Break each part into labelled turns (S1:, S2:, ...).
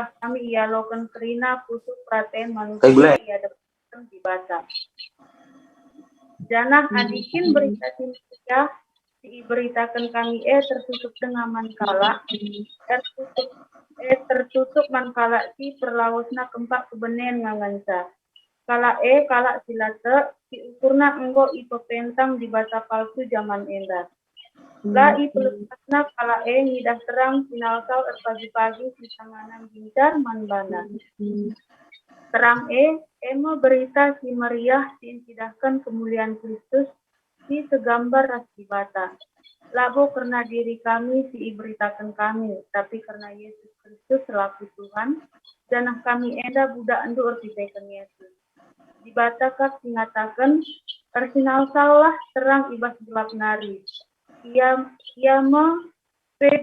S1: telah kami ialokan kerina kusuk praten manusia ia dapat dibaca. Janah adikin berita sintia diberitakan kami tertutup dengan mankala tertutup mankala si perlawasna kempak kebenen ngangansa. Kala silate diukurna enggo ipepentang di bata palsu zaman enda. La ipelepasna kala ngidah terang sinalkau pagi-pagi si tanganan gincar manbana. Terang emo berita si meriah diincidahkan kemuliaan Kristus si segambar ras di bata. Labo karena diri kami si iberitakan kami, tapi karena Yesus Kristus selaku Tuhan, janah kami enda budak endu artitekan Yesus. Dibatakak mengatakan arsinal salah terang ibas gelap nari. Ia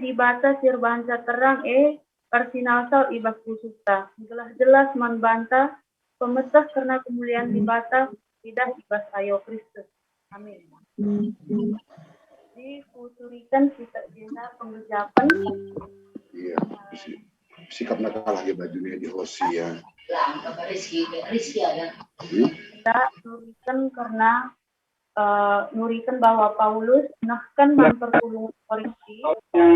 S1: dibata sirbanca terang arsinal sal ibas kusukta. Jelas-jelas manbanta pemetah karena kemuliaan dibata tidak ibas ayo Kristus. Amin. Dikuturikan kita jena pengejapan.
S2: Iya, sikap nakal lagi bajunya di Hosea.
S3: Rizki ada.
S1: Kita nurikan bahwa Paulus kan memperpulung Korinti.
S4: Yang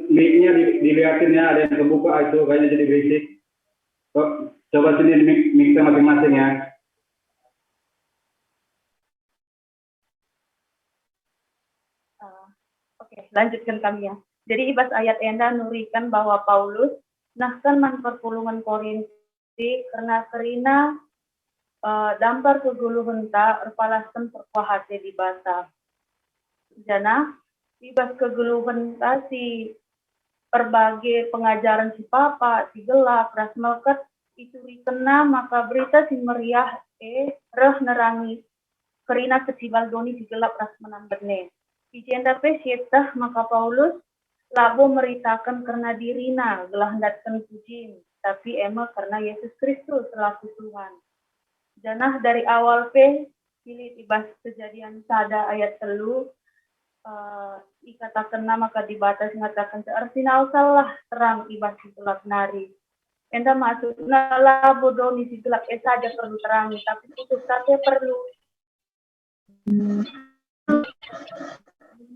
S4: mic-nya dilihatin ya, ada yang kebuka itu kayaknya jadi berisik. Coba sini mic-nya masing-masing ya.
S1: Oke, lanjutkan kami ya. Jadi ibas ayat enda nurikan bahwa Paulus kan memperpulungan Korinti karena kerina dampar kegulu henta erpalaskan perkuahate di bata. Jana ibas kegulu henta si berbagai pengajaran si papa, si gelap, ras melket itu rikena maka berita si meriah reh nerangi kerina kecibal doni si gelap ras menamberne. Ijenda pesyetah maka Paulus labo meritakan karena dirina gelah hendatkan pujin, tapi emang karena Yesus Kristus selaku Tuhan. Janah dari awal pilih ibas kejadian sada ayat 3 ikatakan maka dibatas mengatakan searsinal salah terang ibas gelap nari. Enda masuk labo doni si gelap saja perlu terangi, tapi putus saja perlu.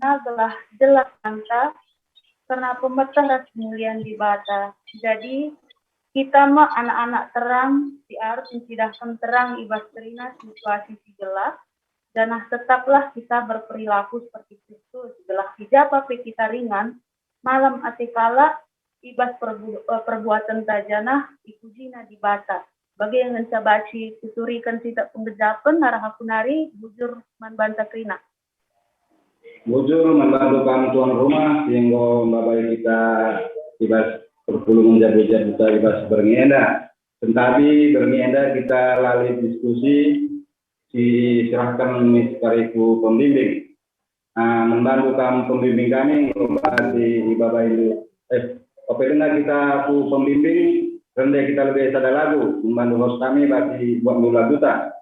S1: Gelah jelas angka karena pemetah ras kemuliaan di bata. Jadi kita mah anak-anak terang harus mencidahkan terang ibas terina situasi si gelap dan tetaplah kita berperilaku seperti Kristus. Gelah hijab apa kita ringan malam atikala ibas perbuatan tajana ikujina di bata. Bagi yang mencabaci tuturikan tidak pengejapan narahakunari bujur manbanta krina.
S4: Bujur membantu kami tuan rumah sehingga bapak kita ibas perpulungan jabu-jabu kita ibas bernienda. Tetapi bernienda kita lalui diskusi diserahkan miskariku pembimbing. Membantu kami pembimbing kami di bapak itu. Apabila kita ku pembimbing rendah kita lebih sadar lagu membantu host kami bagi buat mula duta.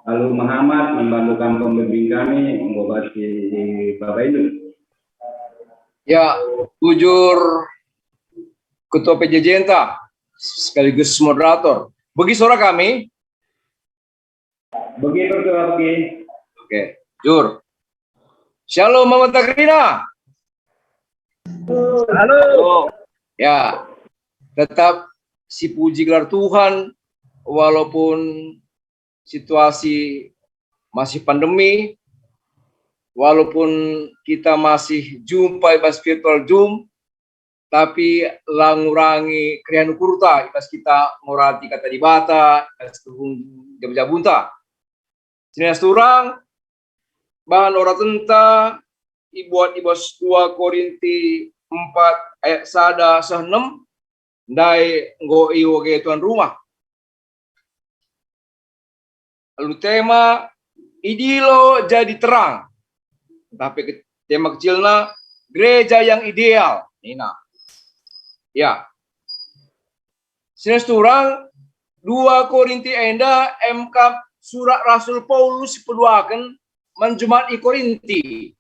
S4: lalu Muhammad membantu kami pembimbing kami mengobati Bapak Ibu.
S5: Ya, ujur Ketua PJJ Enta sekaligus moderator. Bagi suara kami.
S4: Bagi berdoa bagi.
S5: Oke, Jur. Shalom Mama Takrina. Halo. Ya, tetap si puji gelar Tuhan walaupun situasi masih pandemi, walaupun kita masih jumpa ibas virtual Zoom, tapi langurangi krian kurta ibas kita ngorati kata di bata, jabunta. Sini turang bahan ora tenta ibuat ibas 2 Korinti 4 ayat 1-6 dai nggo iwo ke tuan rumah. Lalu tema idilo jadi terang. Tapi tema kecilnya gereja yang ideal. Nina. Ya. Sines turang 2 Korinti enda MK surat Rasul Paulus peduakan menjumat i Korinti.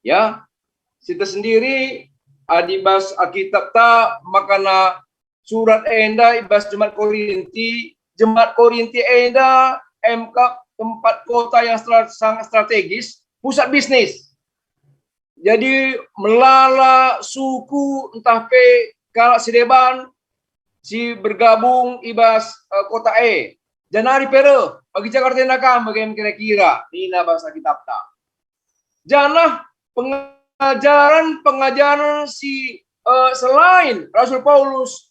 S5: Ya. Kita sendiri adibas Alkitab ta makana surat enda ibas Jemaat Korinti, Jemaat Korinti enda MK tempat kota yang sangat strategis, pusat bisnis. Jadi melala suku entah pe kalau si Deban si bergabung ibas kota Janari Pero bagi Jakarta nakam bagaimana kira-kira nina bahasa kitab ta. Janah pengajaran si selain Rasul Paulus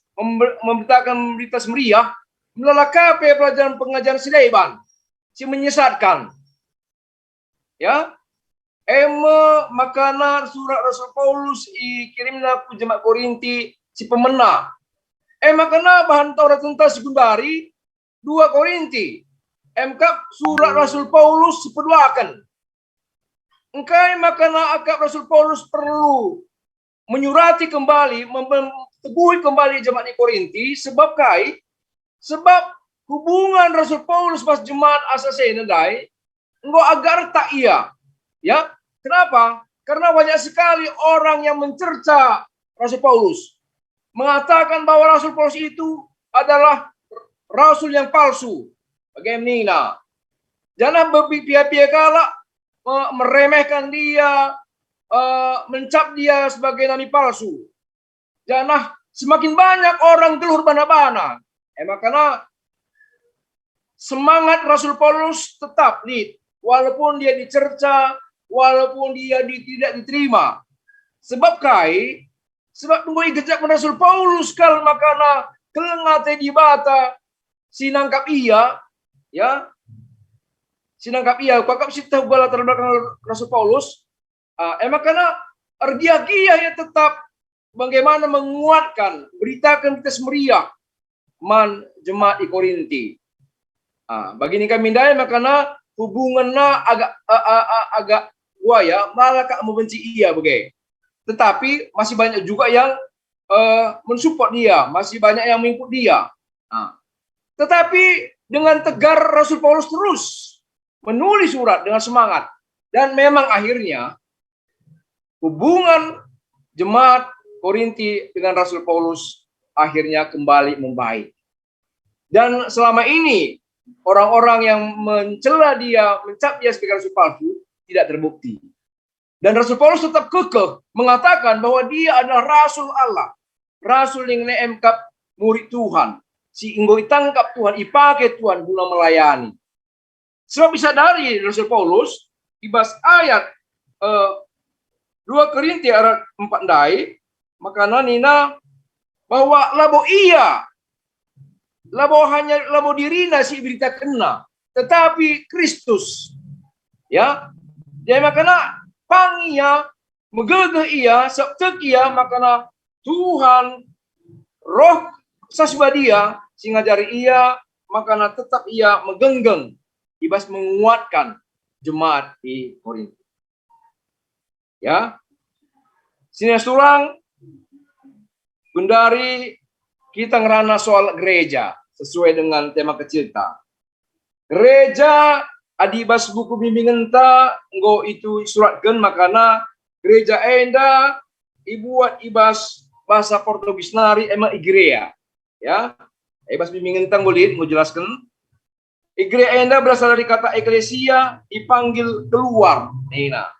S5: memberitakan berita meriah melalakapi pelajaran pengajaran si Deban si menyesatkan. Ya. Makanan surat Rasul Paulus kirimna ku Jemaat Korinti si pemena. Makana bahan Taurat tentang sekundari 2 Korinti. MK surat Rasul Paulus sepeduakan. Engkai makana akak Rasul Paulus perlu menyurati kembali, memteguhi kembali jemaat di Korinti sebab hubungan Rasul Paulus pas jemaat asasena dai engko agar tak iya. Ya, kenapa? Karena banyak sekali orang yang mencerca Rasul Paulus, mengatakan bahwa Rasul Paulus itu adalah rasul yang palsu. Bagaimana? Jangan berpihak-pihak kala meremehkan dia, mencap dia sebagai nabi palsu. Jangan semakin banyak orang telur bana-bana. Makanya semangat Rasul Paulus tetap walaupun dia dicerca, walaupun dia tidak diterima. Sebab tunggu gejak Rasul Paulus kal makana kelengate di bata sinangkap iya, ya. Sinangkap iya, kakap sita bala terbelakang Rasul Paulus. Makana argia-gia ya tetap bagaimana menguatkan, beritakan kita semeriah man jemaat di Korinti. Begini kami dai makana hubungannya agak ya malah kak membenci ia begitu. Tetapi masih banyak juga yang mensupport dia, masih banyak yang mengikut dia. Tetapi dengan tegar Rasul Paulus terus menulis surat dengan semangat dan memang akhirnya hubungan jemaat Korinti dengan Rasul Paulus akhirnya kembali membaik. Dan selama ini orang-orang yang mencela dia, mencap dia sebagai rasul palsu tidak terbukti. Dan Rasul Paulus tetap kekeh mengatakan bahwa dia adalah rasul Allah, rasul yang neemkap murid Tuhan, si inggo itangkap Tuhan, ipake Tuhan guna melayani. Sebab bisa dari Rasul Paulus ibas ayat 2 Korinti ayat 4 dai, makana nina bahwa labo dirina si berita kena, tetapi Kristus, ya, jadi makana pangia megegeh ia sabtek ia makana Tuhan roh sasba dia sehingga jari ia makana tetap ia megenggeng ibas menguatkan jemaat di Korintus. Ya, sini surang Gundari, kita ngerana soal gereja sesuai dengan tema kecil ta. Gereja adibas buku bimbingan ta nggo itu suratkan makana gereja enda ibuat ibas bahasa Portugis nari emang igreja. Ya, ibas bimbingan ta nggo jelaskan. Igreja enda berasal dari kata eklesia, dipanggil keluar. Nina.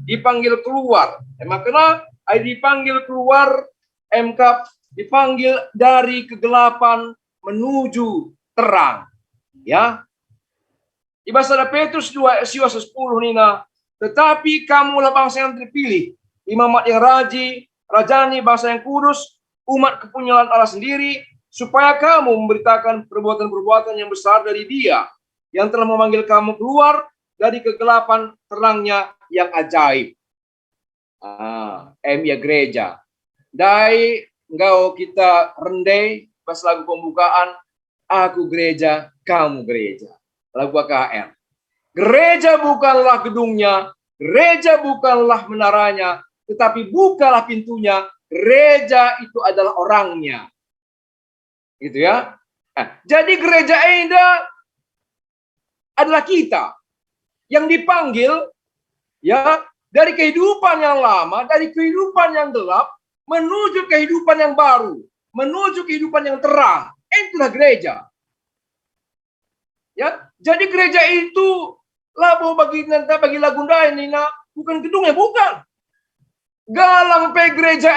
S5: Dipanggil keluar. Makanya dipanggil keluar, MK dipanggil dari kegelapan menuju terang. Ya. Di bahasa Petrus 2 ayat 10 Nina. Tetapi kamulah bangsa yang terpilih, imamat yang rajani bangsa yang kudus, umat kepunyaan Allah sendiri, supaya kamu memberitakan perbuatan-perbuatan yang besar dari Dia yang telah memanggil kamu keluar dari kegelapan terangnya yang ajaib. Ya gereja. Dai engkau kita rendai pas lagu pembukaan, aku gereja, kamu gereja. Lagu AKR. Gereja bukanlah gedungnya, gereja bukanlah menaranya, tetapi bukalah pintunya, gereja itu adalah orangnya. Gitu ya. Jadi gereja Enda adalah kita yang dipanggil ya dari kehidupan yang lama, dari kehidupan yang gelap menuju kehidupan yang baru, menuju kehidupan yang terang. Itulah gereja. Ya, jadi gereja itu labo bagi lagu Nina bukan gedungnya, bukan. Galang pe gereja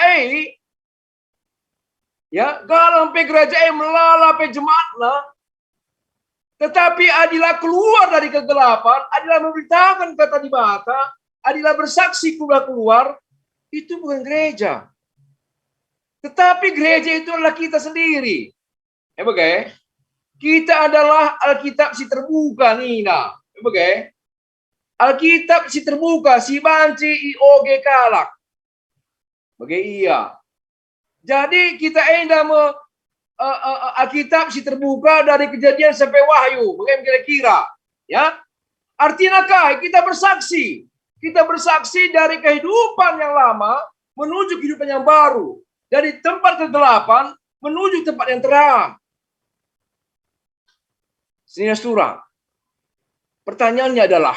S5: ya, galang pe gereja melala pe jemaatna, tetapi adilah keluar dari kegelapan, adilah memberitakan kata di mata, adilah bersaksi keluar, itu bukan gereja. Tetapi gereja itu adalah kita sendiri. Ya, bagai. Kita adalah Alkitab si terbuka, Nina. Ya, bagai. Alkitab si terbuka, si banci IOG kalak. Bagai iya. Jadi kita Alkitab si terbuka dari Kejadian sampai Wahyu, bagaimana kira-kira, ya? Artinya kita bersaksi, dari kehidupan yang lama menuju kehidupan yang baru, dari tempat kegelapan menuju tempat yang terang. Saudara, pertanyaannya adalah,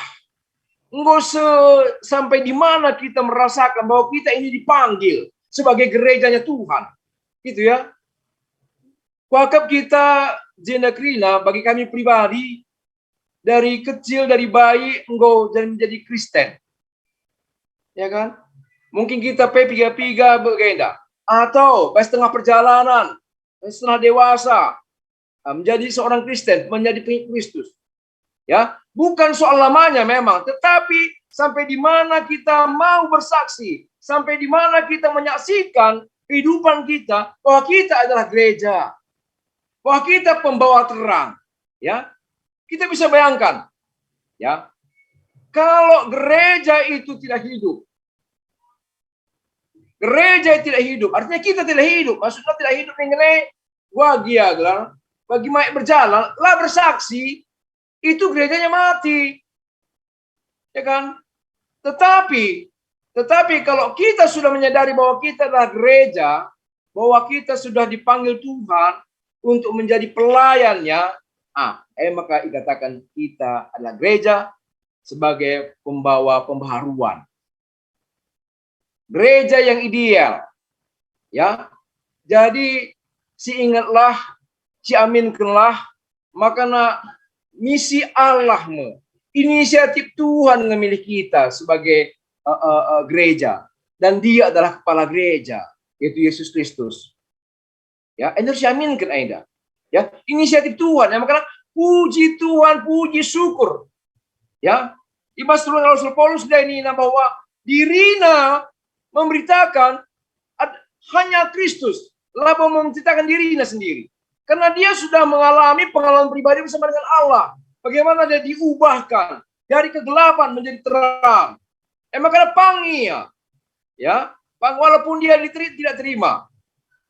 S5: sampai di mana kita merasakan bahwa kita ini dipanggil sebagai gerejanya Tuhan, gitu ya? Wakaf kita Jenakrina bagi kami pribadi dari kecil, dari bayi menjadi Kristen, ya kan? Mungkin kita piga-piga begenda, atau pas tengah perjalanan, setelah dewasa menjadi seorang Kristen, menjadi pengikut Kristus, ya bukan soal lamanya memang, tetapi sampai di mana kita mau bersaksi, sampai di mana kita menyaksikan kehidupan kita bahwa kita adalah gereja, bahwa kita pembawa terang, ya. Kita bisa bayangkan, ya, kalau gereja itu tidak hidup, gereja tidak hidup, artinya kita tidak hidup, maksudnya tidak hidup mengenai wagia, bagi maik berjalan, lah bersaksi, itu gerejanya mati, ya kan? Tetapi kalau kita sudah menyadari bahwa kita adalah gereja, bahwa kita sudah dipanggil Tuhan untuk menjadi pelayannya, maka dikatakan kita adalah gereja sebagai pembawa pembaharuan. Gereja yang ideal, ya. Jadi ingatlah, aminkanlah, makanya misi Allahmu, inisiatif Tuhan memilih kita sebagai gereja, dan Dia adalah kepala gereja, yaitu Yesus Kristus. Ya, ini harus diaminkan, Anda. Ya, inisiatif Tuhan. Ya, makanya puji Tuhan, puji syukur. Ya, Ibas Rasul Paulus dan Nina bahwa dirinya memberitakan hanya Kristus, lalu memberitakan dirinya sendiri. Karena dia sudah mengalami pengalaman pribadi bersama dengan Allah. Bagaimana dia diubahkan dari kegelapan menjadi terang. Makanya panggil, ya, walaupun dia tidak terima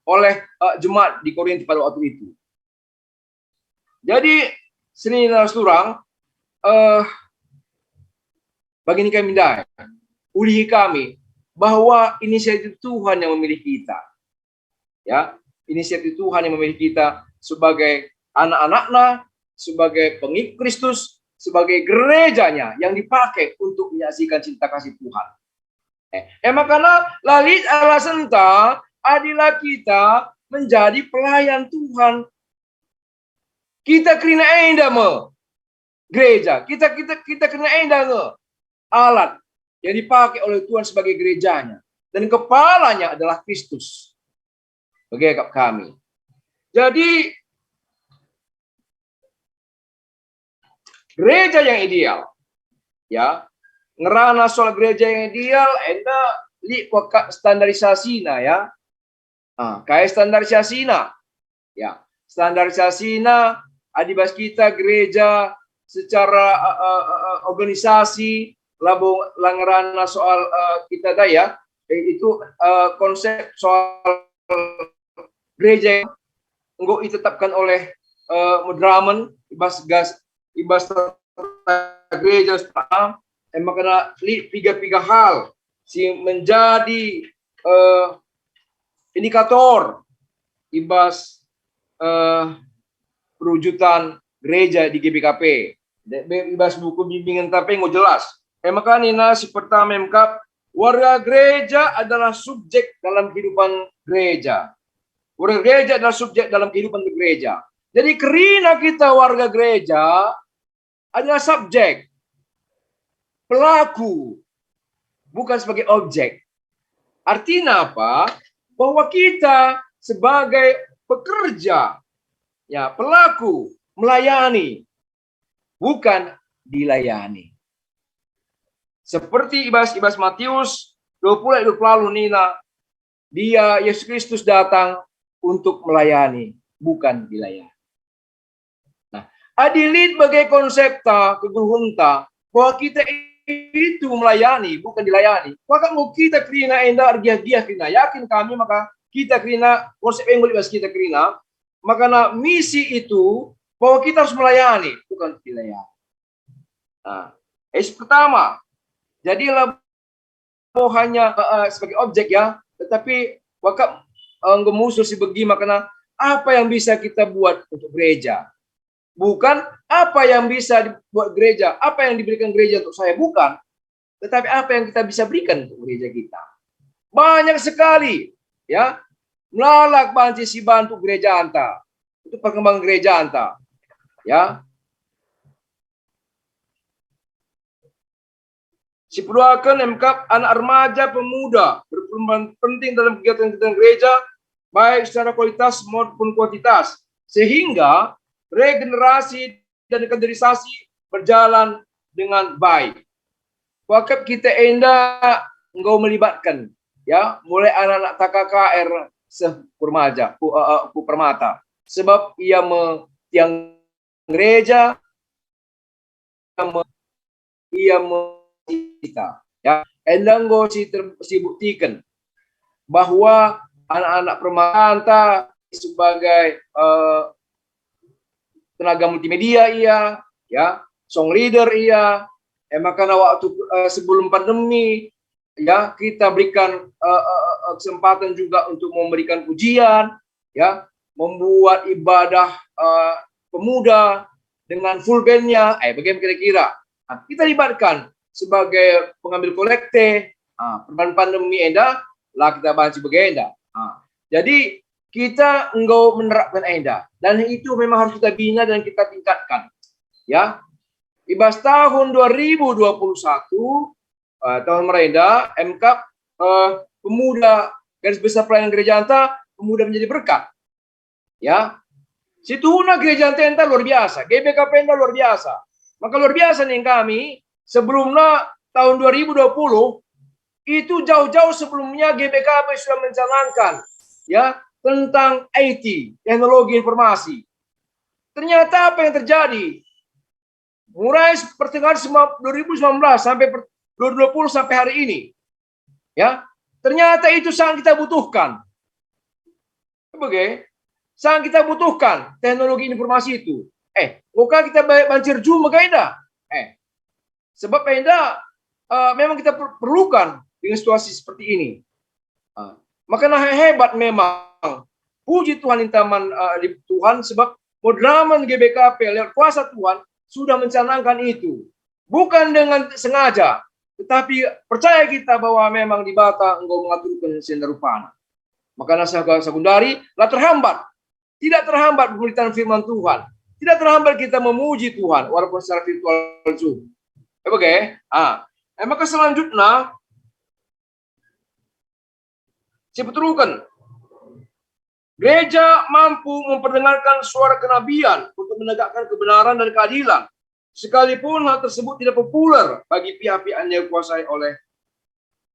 S5: oleh jemaat di Korintus pada waktu itu. Jadi, saudara, bagi kami ulihi kami bahwa inisiatif Tuhan yang memilih kita, ya, inisiatif Tuhan yang memilih kita sebagai anak-anaknya, sebagai pengikut Kristus, sebagai gerejanya yang dipakai untuk menyaksikan cinta kasih Tuhan. Makanya lalit alasan ta adilah kita menjadi pelayan Tuhan. Kita kena enda me gereja, kita kena enda me alat yang dipakai oleh Tuhan sebagai gerejanya, dan kepalanya adalah Kristus. Bagi kami. Jadi gereja yang ideal, ya, ngerana soal gereja yang ideal, enda li standarisasi na ya, kayak standarisasi na, ya, standarisasi na, adibas kita gereja secara organisasi, labong langerana soal kita daya, itu konsep soal gereja yang enggak ditetapkan oleh Mudraman, ibas gereja makanya tiga hal si menjadi indikator ibas perwujudan gereja di GBKP. Ibas buku bimbingan tapi nggak jelas. Makanya si pertama warga gereja adalah subjek dalam kehidupan gereja. Warga gereja adalah subjek dalam kehidupan gereja. Jadi karena kita warga gereja adalah subjek, pelaku, bukan sebagai objek. Artinya apa? Bahwa kita sebagai pekerja, ya, pelaku, melayani, bukan dilayani. Seperti ibas Matius 20 lalu nina, dia Yesus Kristus datang untuk melayani, bukan dilayani. Nah, adilit bagai konsepta keguhunta bahwa kita itu melayani, bukan dilayani. Maka mau kita kerina enda dia kerina yakin kami, maka kita kerina konsep yang boleh kita kerina. Maka misi itu bahwa kita harus melayani, bukan dilayani. Nah, pertama, jadilah hanya sebagai objek ya, tetapi waktu ngemusuh si begi makna apa yang bisa kita buat untuk gereja, bukan apa yang bisa dibuat gereja, apa yang diberikan gereja untuk saya, bukan, tetapi apa yang kita bisa berikan untuk gereja kita. Banyak sekali ya, melalak banci si bantu gereja anta, itu perkembangan gereja anta ya. Si perluakan anak remaja pemuda berperan penting dalam kegiatan gereja, baik secara kualitas maupun kuantitas, sehingga regenerasi dan kaderisasi berjalan dengan baik. Waktu kita enggak melibatkan, ya, mulai anak-anak TKKR sepermaja, permata, sebab ia yang gereja, ia kita ya endanggo si buktikan bahwa anak-anak permata sebagai tenaga multimedia ya song leader makanya waktu sebelum pandemi ya kita berikan kesempatan juga untuk memberikan pujian ya, membuat ibadah pemuda dengan full bandnya, bagaimana kira-kira kita libatkan sebagai pengambil kolekte, perban pandemi enda, lah kita bantu begenda. Jadi kita enggak menerapkan enda, dan itu memang harus kita bina dan kita tingkatkan. Ya, ibas tahun 2021, tahun merenda, pemuda garis besar pelayanan gereja anta, pemuda menjadi berkat. Ya, situna gereja anta luar biasa, GBKP anta luar biasa. Maka luar biasa nih kami. Sebelumnya tahun 2020 itu jauh-jauh sebelumnya GBKP sudah mencanangkan ya tentang IT, teknologi informasi. Ternyata apa yang terjadi? Mulai pertengahan 2019 sampai 2020 sampai hari ini. Ya, ternyata itu sangat kita butuhkan. Sebagai sangat kita butuhkan teknologi informasi itu. Bukan kita banjir Zoom kaida. Sebab memang kita perlukan dengan situasi seperti ini. Makanya hebat memang. Puji Tuhan intaman di Tuhan sebab Modraman GBKP lewat kuasa Tuhan sudah mencanangkan itu. Bukan dengan sengaja, tetapi percaya kita bahwa memang di bata engkau mengaturkan senarupana. Maka naskah sekundari lah terhambat. Tidak terhambat pemberitaan firman Tuhan. Tidak terhambat kita memuji Tuhan walaupun secara virtual Zoom. Oke. Maka selanjutnya saya betulkan. Gereja mampu memperdengarkan suara kenabian untuk menegakkan kebenaran dan keadilan. Sekalipun hal tersebut tidak populer bagi pihak-pihak yang dikuasai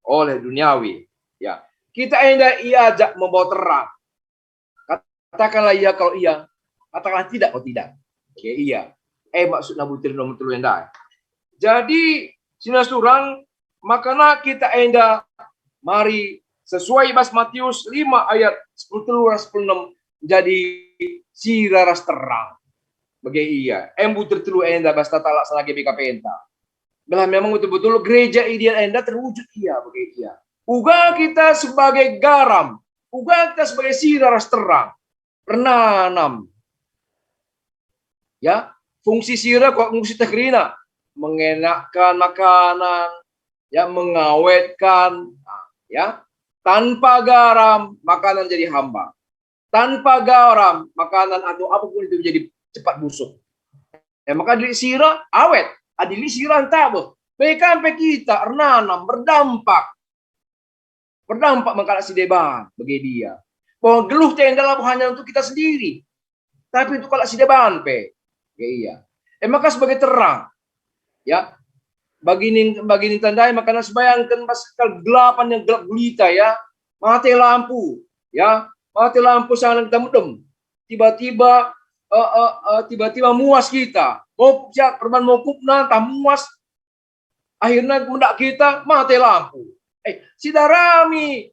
S5: oleh duniawi. Ya, kita hendak iajak membawa terang. Katakanlah iya kalau iya, katakanlah tidak kalau tidak. Oke, iya. Maksudnya butir nomor telu hendak. Jadi, sinas surang, makanya kita hendak mari sesuai bahasa Matius 5 ayat 10-16 jadi siraras terang. Bagi iya. Butir telu enda bahasa tata laksana GBKP enda. Belah memang betul-betul gereja ideal enda terwujud iya bagi iya. Uga kita sebagai garam, uga kita sebagai siraras terang. Renanam. Ya, fungsi sira kok fungsi tekrina, mengenakkan makanan, ya mengawetkan, ya. Tanpa garam makanan jadi hamba. Tanpa garam makanan atau apapun itu menjadi cepat busuk. Maka di sira awet, adili sira tabe. PKP kita renanam berdampak. Berdampak mengkala si deban bagi dia. Bahwa geluh tenda hanya untuk kita sendiri. Tapi untuk kalau si deban pe. Ya iya. Maka sebagai terang. Ya. Bagi ini tandai makanya sebayangkan pasal gelapan yang gelap gulita ya. Mati lampu. Ya. Mati lampu sangat mudem. Tiba-tiba muas kita. Mau siap perban mau kupna tak muas. Akhirnya mendak kita mati lampu. Sidarami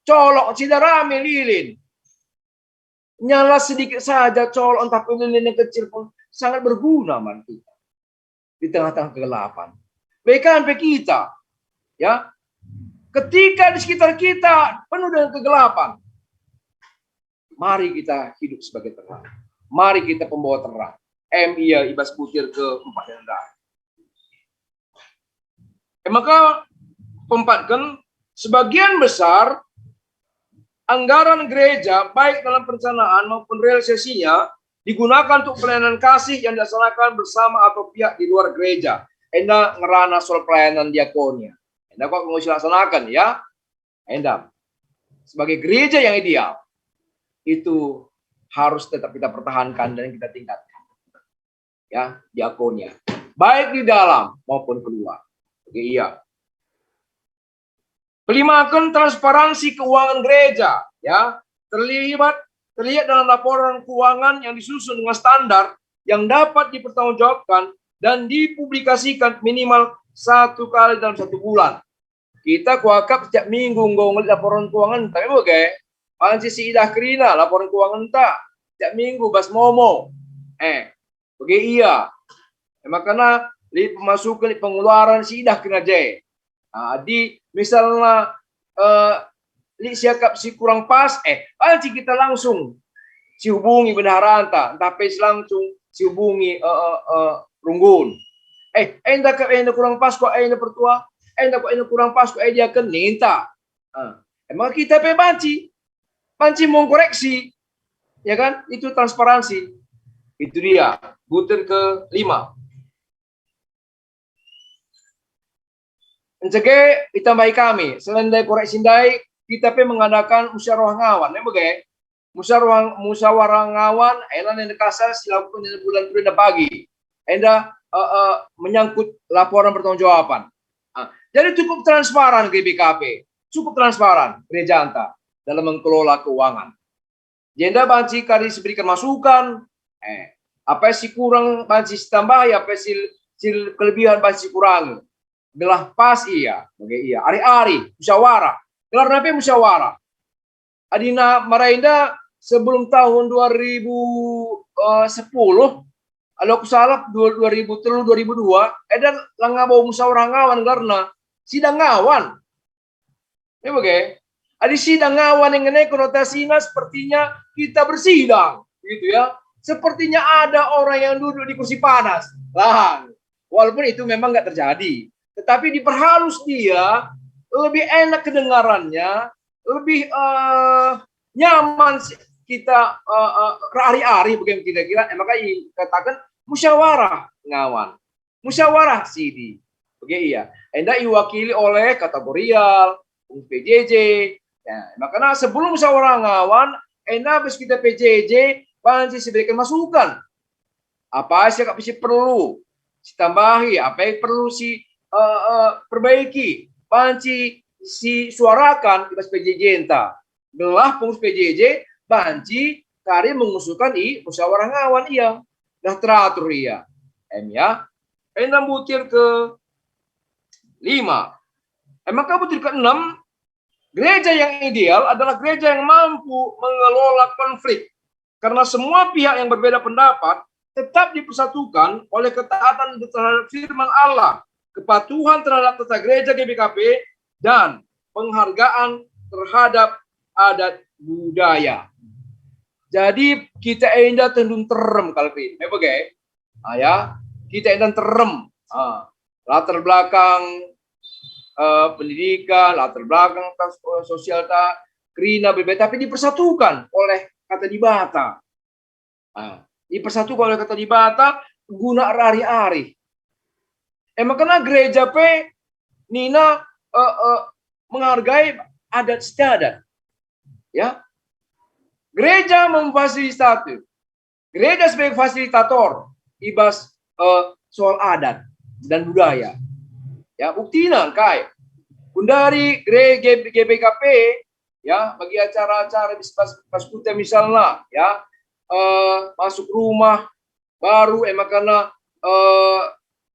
S5: colok, sidarami lilin. Nyala sedikit saja colok entah lilin yang kecil pun sangat berguna man kita. Di tengah-tengah kegelapan. Bahkan kita ya. Ketika di sekitar kita penuh dengan kegelapan. Mari kita hidup sebagai terang. Mari kita pembawa terang. Iya ibas butir ke-4 yang dah. Maka pempatkan sebagian besar anggaran gereja baik dalam perencanaan maupun realisasinya digunakan untuk pelayanan kasih yang dilaksanakan bersama atau pihak di luar gereja. Enda ngerana soal pelayanan diakonia. Enda kok mau dilaksanakan ya. Enda sebagai gereja yang ideal itu harus tetap kita pertahankan dan kita tingkatkan. Ya, diakonia. Baik di dalam maupun keluar. Oke, iya. Kelimakan transparansi keuangan gereja, ya. Terlihat dalam laporan keuangan yang disusun dengan standar yang dapat dipertanggungjawabkan dan dipublikasikan minimal 1 kali dalam 1 bulan. Kita kuakap setiap minggu ngelihat laporan keuangan, tapi oke. Panci si idah kerina laporan keuangan tak setiap minggu bas momo. Oke iya. Makanya li pemasukan pengeluaran si idah kena je. Di misalnya li siakap si kurang pas, panci kita langsung si hubungi bendaharaan tak, tapi langsung si hubungi runggun. Enda kurang pas kok enda pertua, enda kurang pas kok dia kan minta. Emang kita pe panci mau koreksi, ya kan? Itu transparansi. Itu dia, butir ke-5. Mencegah ditambahi kami, selain dari koreksi dai, kita pe mengadakan musyawarah ngawan, musyawarah ngawan, elan yang kasar silakan di bulan pagi, enda menyangkut laporan pertanggungjawaban. Jadi cukup transparan GBKP, cukup transparan gereja anta dalam mengelola keuangan. Jenda banci kali diberikan masukan, apa sih kurang banci tambah, apa sih kelebihan banci kurang. Belah pas iya, iya. Ari-ari musyawarah. Gelar napi musyawarah. Adina Marainda sebelum tahun 2010, kalau aku salah 2003 2002, dan langabau musyawarah ngawan karena sidang ngawan. Ini bagai Ada sidang ngawan yang mengenai konotasinya sepertinya kita bersidang, gitu ya. Sepertinya ada orang yang duduk di kursi panas. Lah, walaupun itu memang nggak terjadi, tetapi diperhalus dia lebih enak kedengarannya, lebih nyaman kita hari-hari begitu kira-kira. Maka dikatakan musyawarah ngawan, musyawarah sidi, begitu ya. Hendak diwakili oleh kategorial, PJJ. Ya, makanya sebelum musyawarah ngawan, hendak kita PJJ panci seberikan masukan. Apa sih yang perlu ditambahi, apa yang perlu perbaiki, panci si suarakan di PJJ entah. Belah pengurus PJJ, panci kari mengusulkan di musyawarah ngawan iya. Dah teratur iya. Ya. Enam butir ke 5. Maka butir ke 6, gereja yang ideal adalah gereja yang mampu mengelola konflik. Karena semua pihak yang berbeda pendapat tetap dipersatukan oleh ketaatan terhadap firman Allah, kepatuhan terhadap tata gereja GBKP, dan penghargaan terhadap adat budaya. Jadi kita endah tendun terem kalpi. Bagai, ya, kita endah terem. Latar belakang pendidikan, latar belakang sosial krina berbeda, tapi dipersatukan oleh kata dibata. Dipersatukan oleh kata dibata guna hari-hari. Makanya gereja Nina menghargai adat istiadat. Ya. Gereja memfasilitasi. Gereja sebagai fasilitator ibas soal adat dan budaya. Ya, buktinya kai. Dari GBKP ya bagi acara-acara di Paskuta misalnya ya masuk rumah baru makanya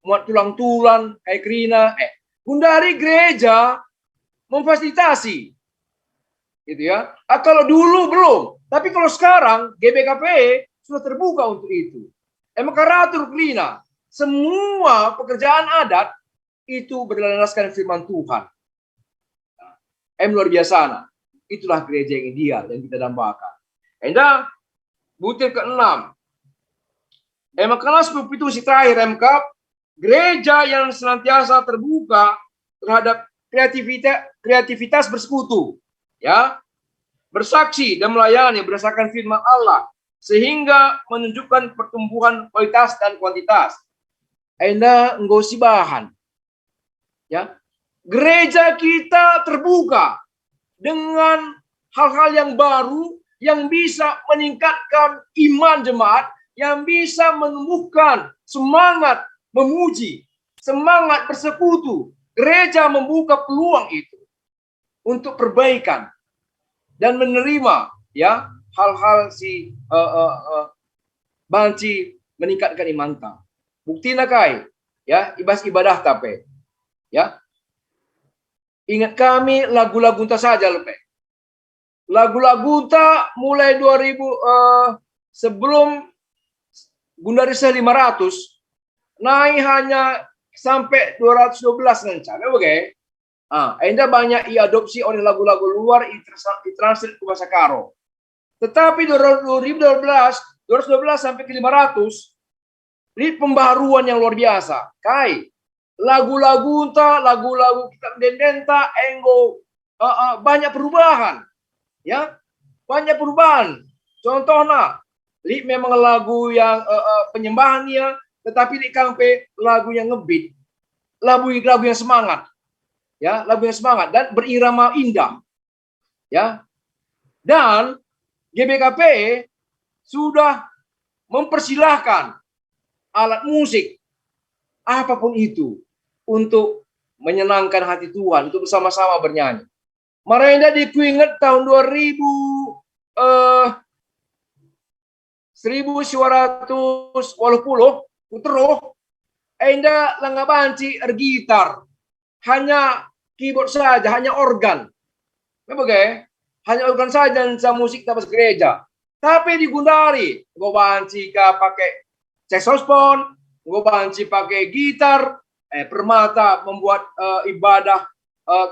S5: muat tulang-tulang kayak krina dari gereja memfasilitasi gitu ya. Kalau dulu belum, tapi kalau sekarang GBKP sudah terbuka untuk itu. Maka ratur krina semua pekerjaan adat itu berlandaskan firman Tuhan. Luar biasa. Nah. Itulah gereja yang ideal yang kita dambakan. Endah butir ke-6. Kelas itu si terakhir gereja yang senantiasa terbuka terhadap kreativitas bersekutu, ya, bersaksi dan melayani berdasarkan firman Allah sehingga menunjukkan pertumbuhan kualitas dan kuantitas. Endah nggosi bahan. Ya, gereja kita terbuka dengan hal-hal yang baru yang bisa meningkatkan iman jemaat, yang bisa menumbuhkan semangat memuji, semangat bersekutu. Gereja membuka peluang itu untuk perbaikan dan menerima ya hal-hal banci meningkatkan iman ta. Bukti nakai ya ibas ibadah tape. Ya, ingat kami lagu-lagu tak saja lepe. Lagu-lagu tak mulai 2000 sebelum Gundari 500 naik hanya sampai 212 ngencang. Oke. Enda banyak diadopsi oleh lagu-lagu luar ditranslate ke bahasa Karo. Tetapi 2012 sampai ke 500 ini pembaharuan yang luar biasa. Lagu-lagu kita dendenta enggo banyak perubahan ya, banyak perubahan. Contohnya memang lagu yang penyembahannya, tetapi di kampe lagu yang ngebeat, lagu yang semangat ya, lagu yang semangat dan berirama indah ya. Dan GBKP sudah mempersilahkan alat musik apapun itu untuk menyenangkan hati Tuhan, untuk bersama-sama bernyanyi. Marenda dikuinget tahun 1980 puteroh enda langga banci gitar, hanya keyboard saja, hanya organ. Oke, hanya organ saja dan musik tabas gereja. Tapi di Gundari, gue banci pakai saxophone, gue banci pakai gitar, Permata membuat ibadah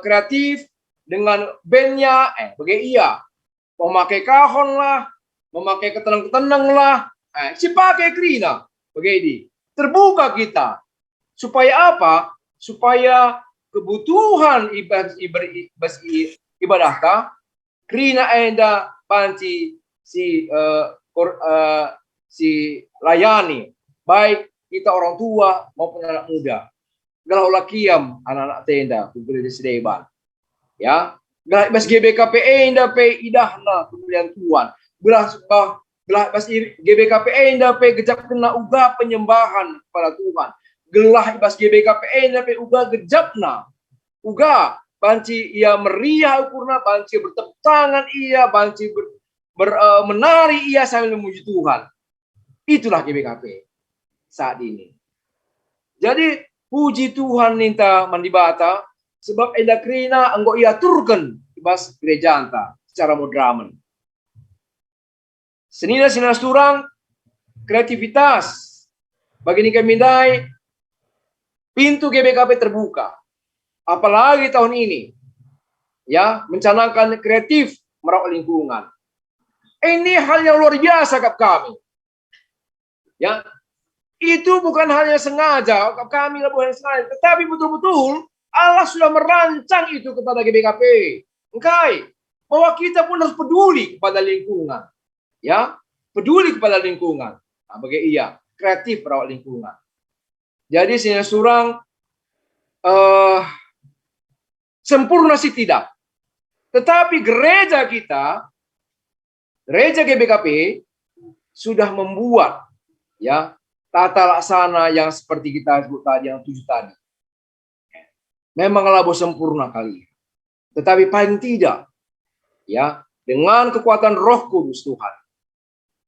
S5: kreatif, dengan bandnya, bagai iya. Memakai kahon lah, memakai ketenang-ketenang lah, si pakai kerina, begini. Terbuka kita. Supaya apa? Supaya kebutuhan ibadahkah, kerina enda panci si layani, baik kita orang tua maupun anak muda. Galau lakiam anak-anak tenda, kumpul di sedeban. Ya, bas GBKP enda pe idahna kemuliaan Tuhan. Belas GBKP enda pe gejap kena uga penyembahan kepada Tuhan. Gelah bas GBKP enda pe uga gejapna. Uga banci ia meriah ukurna, banci bertepuk tangan ia, banci menari ia sambil memuji Tuhan. Itulah GBKP saat ini. Jadi puji Tuhan ninta mandibata sebab enda krina anggo ia turken bas gereja anta secara moderamen. Senina turang kreativitas bagi kami mindai pintu GBKP terbuka. Apalagi tahun ini ya mencanangkan kreatif merawat lingkungan. Ini hal yang luar biasa kami. Ya, itu bukan hal yang sengaja, kami bukan sengaja, tetapi betul-betul Allah sudah merancang itu kepada GBKP. Engkai, bahwa kita pun harus peduli kepada lingkungan. Ya, peduli kepada lingkungan. Nah, bagi iya, kreatif merawat lingkungan. Jadi sehingga surang sempurna sih tidak. Tetapi gereja kita, gereja GBKP sudah membuat ya tata laksana yang seperti kita sebut tadi, yang 7 tadi. Memanglah sempurna kali. Tetapi paling tidak, ya dengan kekuatan Roh Kudus Tuhan,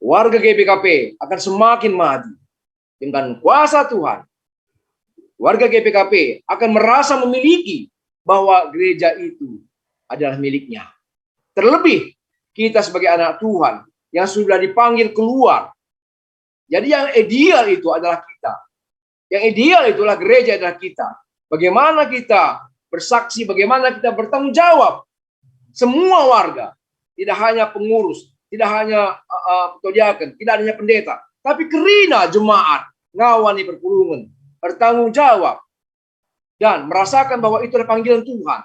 S5: warga GBKP akan semakin maju. Dengan kuasa Tuhan, warga GBKP akan merasa memiliki bahwa gereja itu adalah miliknya. Terlebih kita sebagai anak Tuhan yang sudah dipanggil keluar. Jadi yang ideal itu adalah kita. Yang ideal itulah gereja adalah kita. Bagaimana kita bersaksi, bagaimana kita bertanggung jawab. Semua warga, tidak hanya pengurus, tidak hanya petodiaken, tidak hanya pendeta, tapi kerina jemaat, ngawani perpulungan, bertanggung jawab dan merasakan bahwa itu adalah panggilan Tuhan.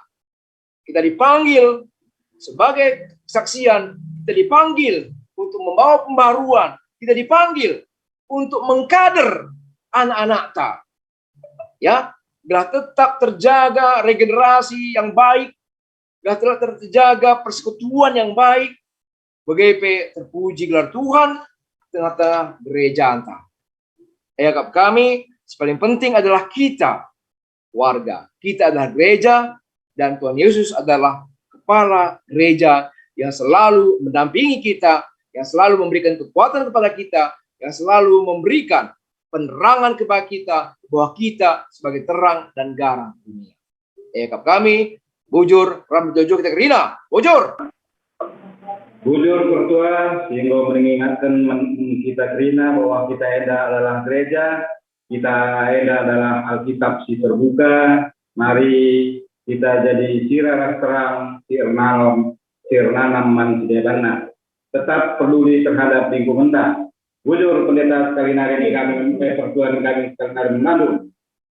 S5: Kita dipanggil sebagai kesaksian, kita dipanggil untuk membawa pembaruan, kita dipanggil untuk mengkader anak-anak ta. Ya, biar tetap terjaga regenerasi yang baik, biar tetap terjaga persekutuan yang baik. BGP terpuji gelar Tuhan tengah-tengah gereja anta. Ayakap kami, paling penting adalah kita, warga. Kita adalah gereja dan Tuhan Yesus adalah kepala gereja yang selalu mendampingi kita, yang selalu memberikan kekuatan kepada kita, yang selalu memberikan penerangan kepada kita bahwa kita sebagai terang dan garam dunia. Ayakap kami, bujur, rambut jojo kita kerina, bujur.
S4: Bujur Pertua, sehingga mengingatkan kita kerina bahwa kita adalah gereja, kita adalah Alkitab si terbuka. Mari kita jadi sirah terang, sirnanam mansidebana. Tetap peduli terhadap lingkungan. Bujur pendeta sekali hari ini kami Pertua dan kami sekali hari Manado.